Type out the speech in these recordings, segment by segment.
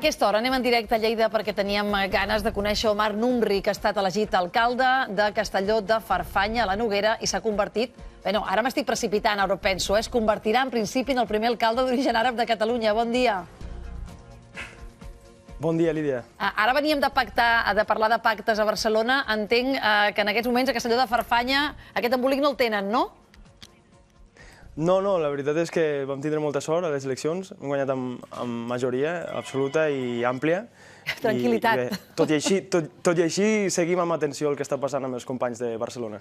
aquesta hora anem en directe a Lleida perquè teníem ganes de conèixer Omar Numri, que ha estat elegit alcalde de Castelló de Farfanya, a la Noguera, i s'ha convertit... Bé, no, ara m'estic precipitant, ara ho penso, es convertirà en principi en el primer alcalde d'origen àrab de Catalunya. Bon dia. Bon dia, Lídia. Ara veníem de parlar de pactes a Barcelona. Entenc que en aquests moments a Castelló de Farfanya aquest embolic no el tenen, no? No, la veritat és que vam tindre molta sort a les eleccions. Hem guanyat amb majoria absoluta i àmplia. Tranquil·litat. Tot i així, seguim amb atenció el que està passant amb els companys de Barcelona.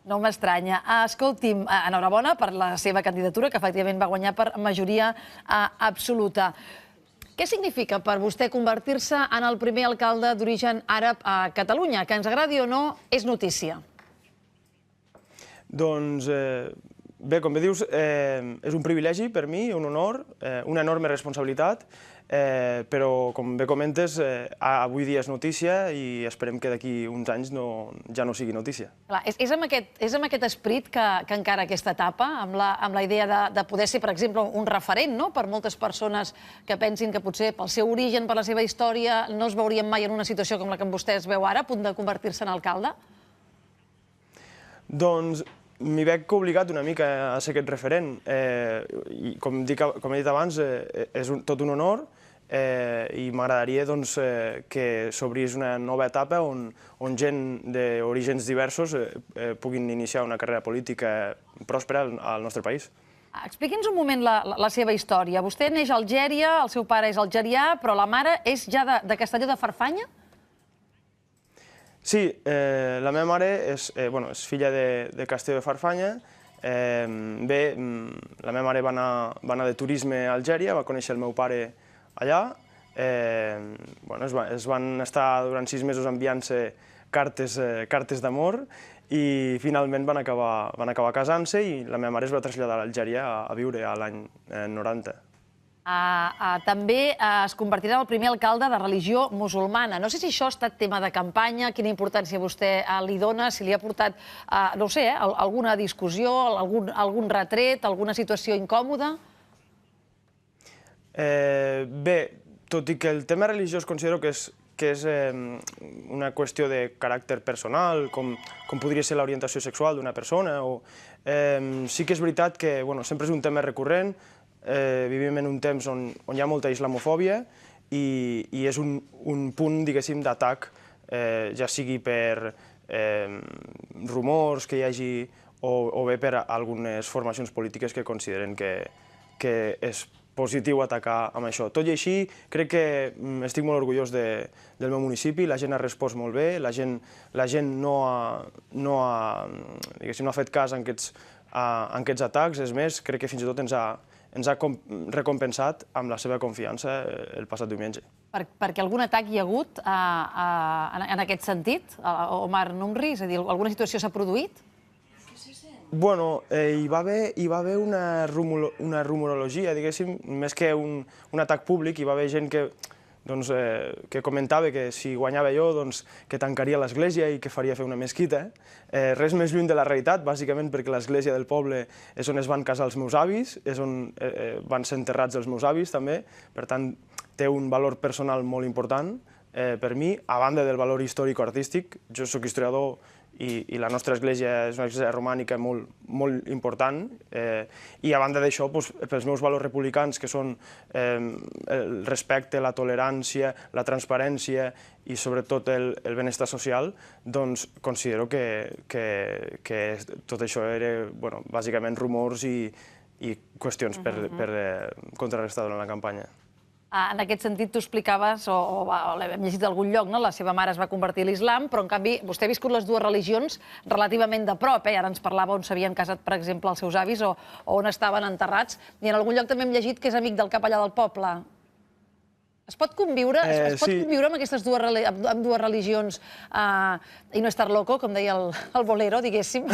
No m'estranya. Escolti'm, enhorabona per la seva candidatura, que efectivament va guanyar per majoria absoluta. Què significa per vostè convertir-se en el primer alcalde d'origen àrab a Catalunya? Que ens agradi o no, és notícia. Doncs, bé, com bé dius, és un privilegi per mi, un honor, una enorme responsabilitat, però, com bé comentes, avui dia és notícia i esperem que d'aquí uns anys ja no sigui notícia. És amb aquest esperit que encara aquesta etapa, amb la idea de poder ser, per exemple, un referent per moltes persones que pensin que potser pel seu origen, per la seva història, no es veurien mai en una situació com la que vostè es veu ara, a punt de convertir-se en alcalde? Doncs m'hi veig obligat una mica a ser aquest referent. Com he dit abans, és tot un honor i m'agradaria que s'obrís una nova etapa on gent d'orígens diversos puguin iniciar una carrera política pròspera al nostre país. Expliqui'ns un moment la seva història. Vostè neix a Algèria, el seu pare és algerià, però la mare és ja de Castelló de Farfanya? Sí, la meva mare és filla de Castelló de Farfanya. Bé, la meva mare va anar de turisme a Algèria, va conèixer el meu pare allà. Es van estar durant 6 mesos enviant-se cartes d'amor i finalment van acabar casant-se i la meva mare es va traslladar a Algèria a viure l'any 90. També es convertirà en el primer alcalde de religió musulmana. No sé si això ha estat tema de campanya, quina importància vostè li dona, si li ha portat, no ho sé, alguna discussió, algun retret, alguna situació incòmoda? Bé, tot i que el tema religiós considero que és una qüestió de caràcter personal, com podria ser l'orientació sexual d'una persona, sí que és veritat que sempre és un tema recurrent. Vivim en un temps on hi ha molta islamofòbia i és un punt, diguéssim, d'atac, ja sigui per rumors que hi hagi o bé per algunes formacions polítiques que consideren que és positiu atacar amb això. Tot i així, crec que estic molt orgullós del meu municipi, la gent ha respost molt bé, la gent no ha fet cas a aquests atacs, és més, crec que fins i tot ens ha recompensat amb la seva confiança el passat diumenge. Perquè algun atac hi ha hagut en aquest sentit, Omar Numri? És a dir, alguna situació s'ha produït? Bueno, hi va haver una rumorologia, diguéssim, més que un atac públic. Hi va haver gent que comentava que si guanyava jo, que tancaria l'església i que faria fer una mesquita. Res més lluny de la realitat, bàsicament perquè l'església del poble és on es van casar els meus avis, és on van ser enterrats els meus avis també, per tant té un valor personal molt important per mi, a banda del valor històric-artístic. Jo soc historiador i la nostra església és una església romànica molt important i a banda d'això, pels meus valors republicans, que són el respecte, la tolerància, la transparència i sobretot el benestar social, doncs considero que tot això era bàsicament rumors i qüestions per contrarrestar durant la campanya. En aquest sentit, tu explicaves, o l'hem llegit d'algun lloc, la seva mare es va convertir a l'islam, però en canvi vostè ha viscut les dues religions relativament de prop. Ara ens parlava on s'havien casat, per exemple, els seus avis o on estaven enterrats. I en algun lloc també hem llegit que és amic del capellà del poble. Es pot conviure amb aquestes dues religions i no estar loco, com deia el bolero, diguéssim?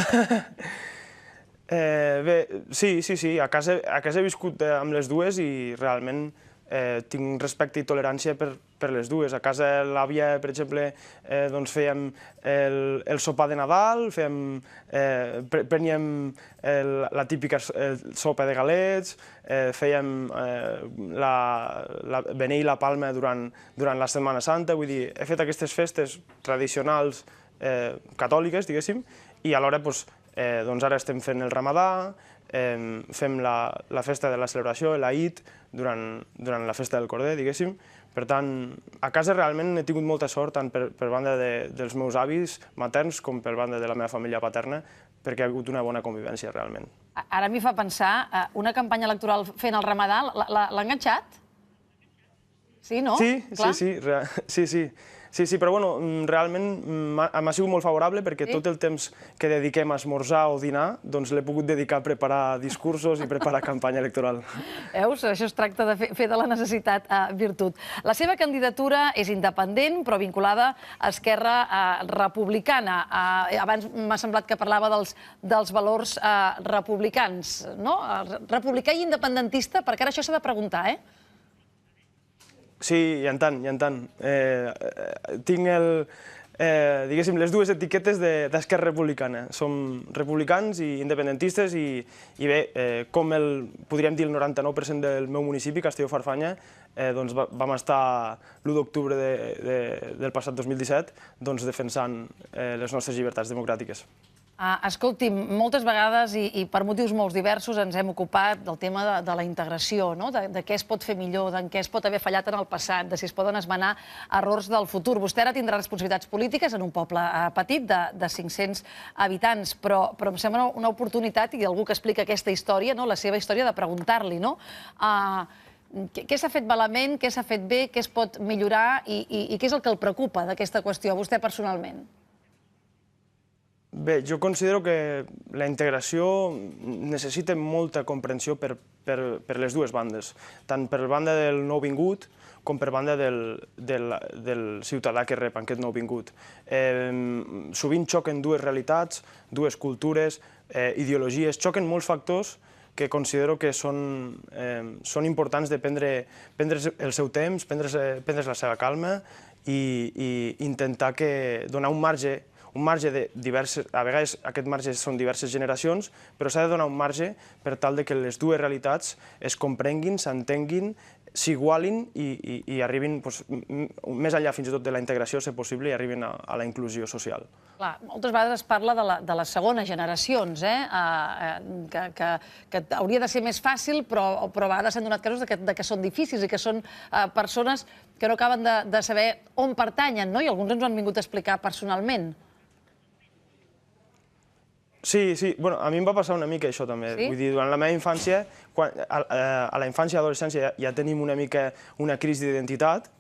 Bé, sí. A casa he viscut amb les dues i realment tinc respecte i tolerància per les dues. A casa l'àvia, per exemple, doncs fèiem el sopar de Nadal, preníem la típica sopa de galets, fèiem beneir la palma durant la Setmana Santa, vull dir, he fet aquestes festes tradicionals catòliques, diguéssim, i alhora doncs ara estem fent el Ramadà, fem la festa de la celebració, l'Eid, durant la festa del Corder, diguéssim. Per tant, a casa realment he tingut molta sort, tant per banda dels meus avis materns com per banda de la meva família paterna, perquè ha hagut una bona convivència, realment. Ara m'hi fa pensar, una campanya electoral fent el Ramadà, l'ha enganxat? Sí, no? Sí, però bueno, realment m'ha sigut molt favorable perquè tot el temps que dediquem a esmorzar o dinar doncs l'he pogut dedicar a preparar discursos i preparar campanya electoral. Veus? Això es tracta de fer de la necessitat virtut. La seva candidatura és independent, però vinculada a Esquerra Republicana. Abans m'ha semblat que parlava dels valors republicans, no? Republicà i independentista, perquè ara això s'ha de preguntar, eh? Sí, i en tant. Tinc diguéssim, les dues etiquetes d'Esquerra Republicana. Som republicans i independentistes i bé, com podríem dir el 99% del meu municipi, Castelló-Farfanya, doncs vam estar l'1 d'octubre del passat 2017 defensant les nostres llibertats democràtiques. Escolti'm, moltes vegades i per motius molt diversos ens hem ocupat del tema de la integració, de què es pot fer millor, de què es pot haver fallat en el passat, de si es poden esmenar errors del futur. Vostè ara tindrà responsabilitats polítiques en un poble petit de 500 habitants, però em sembla una oportunitat i algú que explica aquesta història, la seva història, de preguntar-li què s'ha fet malament, què s'ha fet bé, què es pot millorar i què és el que el preocupa d'aquesta qüestió, a vostè personalment? Bé, jo considero que la integració necessita molta comprensió per les dues bandes, tant per banda del nouvingut com per banda del ciutadà que rep aquest nouvingut. Sovint xoquen dues realitats, dues cultures, ideologies, xoquen molts factors que considero que són importants de prendre el seu temps, prendre la seva calma i intentar donar un marge de diverses, a vegades aquest marge són diverses generacions, però s'ha de donar un marge per tal que les dues realitats es comprenguin, s'entenguin, s'igualin i arribin més enllà fins i tot de la integració, si possible, i arribin a la inclusió social. Clar, moltes vegades es parla de les segones generacions, que hauria de ser més fàcil, però a vegades s'han donat casos que són difícils i que són persones que no acaben de saber on pertanyen, i alguns ens ho han vingut a explicar personalment. Sí, bueno, a mi em va passar una mica això també. Vull dir, durant la meva infància, a la infància i adolescència ja tenim una mica una crisi d'identitat,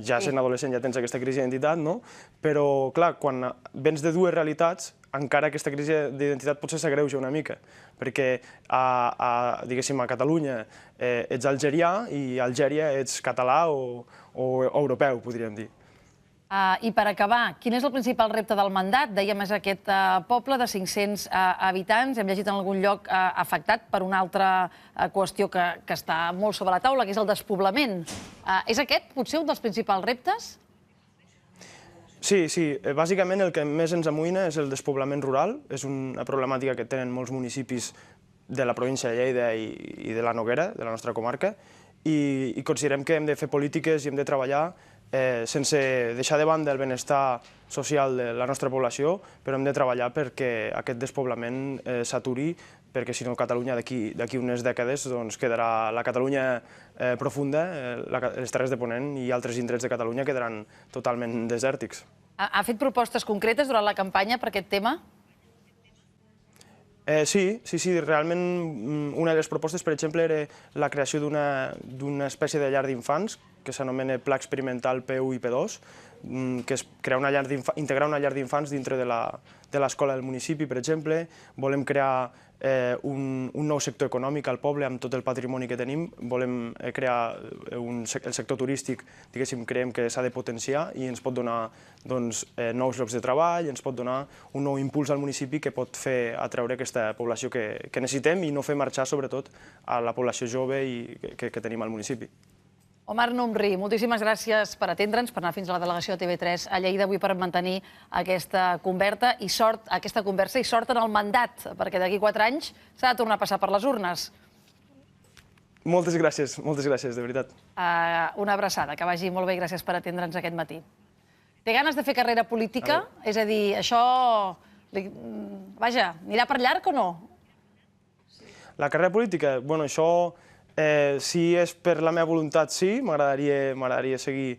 ja sent adolescent ja tens aquesta crisi d'identitat, no? Però, clar, quan vens de dues realitats, encara aquesta crisi d'identitat potser s'agreuja una mica, perquè, diguéssim, a Catalunya ets algerià i a Algèria ets català o europeu, podríem dir. I per acabar, quin és el principal repte del mandat? Dèiem, és aquest poble de 500 habitants, hem llegit en algun lloc afectat per una altra qüestió que està molt sobre la taula, que és el despoblament. És aquest, potser, un dels principals reptes? Sí, bàsicament el que més ens amoïna és el despoblament rural. És una problemàtica que tenen molts municipis de la província de Lleida i de la Noguera, de la nostra comarca, i considerem que hem de fer polítiques i hem de treballar sense deixar de banda el benestar social de la nostra població, però hem de treballar perquè aquest despoblament s'aturi, perquè si no Catalunya d'aquí unes dècades quedarà la Catalunya profunda, les Terres de Ponent i altres indrets de Catalunya quedaran totalment desèrtics. Ha fet propostes concretes durant la campanya per aquest tema? Sí, realment una de les propostes, per exemple, era la creació d'una espècie de llar d'infants que s'anomena Pla Experimental P1 i P2, que és integrar una llar d'infants dintre de l'escola del municipi, per exemple. Volem crear un nou sector econòmic al poble amb tot el patrimoni que tenim. Volem crear el sector turístic, diguéssim, creiem que s'ha de potenciar i ens pot donar nous llocs de treball, ens pot donar un nou impuls al municipi que pot fer atreure aquesta població que necessitem i no fer marxar, sobretot, a la població jove que tenim al municipi. Omar Numri, moltíssimes gràcies per atendre'ns, per anar fins a la delegació de TV3 a Lleida avui per mantenir aquesta conversa i sort en el mandat, perquè d'aquí 4 anys s'ha de tornar a passar per les urnes. Moltes gràcies, de veritat. Una abraçada, que vagi molt bé i gràcies per atendre'ns aquest matí. Té ganes de fer carrera política? És a dir, això... Vaja, anirà per llarg o no? La carrera política, bueno, això... Si és per la meva voluntat, sí, m'agradaria seguir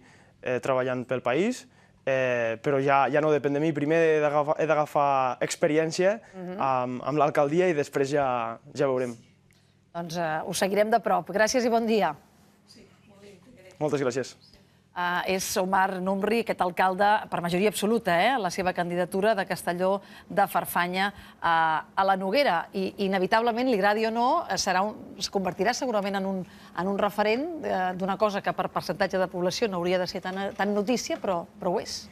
treballant pel país, però ja no depèn de mi. Primer he d'agafar experiència amb l'alcaldia i després ja veurem. Doncs ho seguirem de prop. Gràcies i bon dia. Moltes gràcies. És Omar Numri, aquest alcalde per majoria absoluta, la seva candidatura de Castelló de Farfanya a la Noguera. I inevitablement, li agradi o no, es convertirà segurament en un referent d'una cosa que per percentatge de població no hauria de ser tan notícia, però ho és.